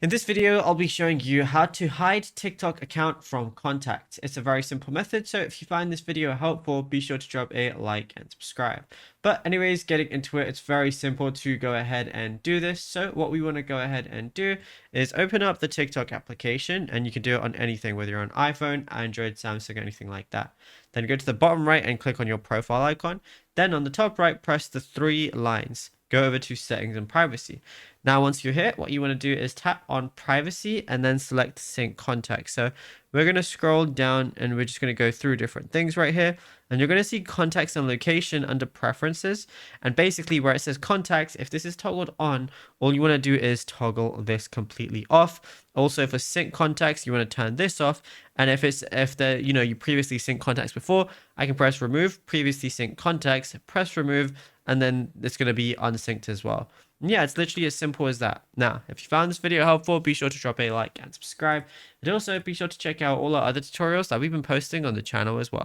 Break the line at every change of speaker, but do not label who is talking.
In this video, I'll be showing you how to hide TikTok account from contacts. It's a very simple method, so if you find this video helpful, be sure to drop a like and subscribe. But anyways, getting into it, it's very simple to go ahead and do this. So what we want to go ahead and do is open up the TikTok application, and you can do it on anything, whether you're on iPhone, Android, Samsung, anything like that. Then go to the bottom right and click on your profile icon. Then on the top right, press the three lines. Go over to settings and privacy. Now, once you're here, what you want to do is tap on privacy and then select sync contacts. So we're going to scroll down and we're just going to go through different things right here. And you're going to see contacts and location under preferences. And basically where it says contacts, if this is toggled on, all you want to do is toggle this completely off. Also for sync contacts, you want to turn this off. And if you previously synced contacts before, I can press remove previously synced contacts, press remove, and then it's going to be unsynced as well. And yeah, it's literally as simple as that. Now, if you found this video helpful, be sure to drop a like and subscribe. And also be sure to check out all our other tutorials that we've been posting on the channel as well.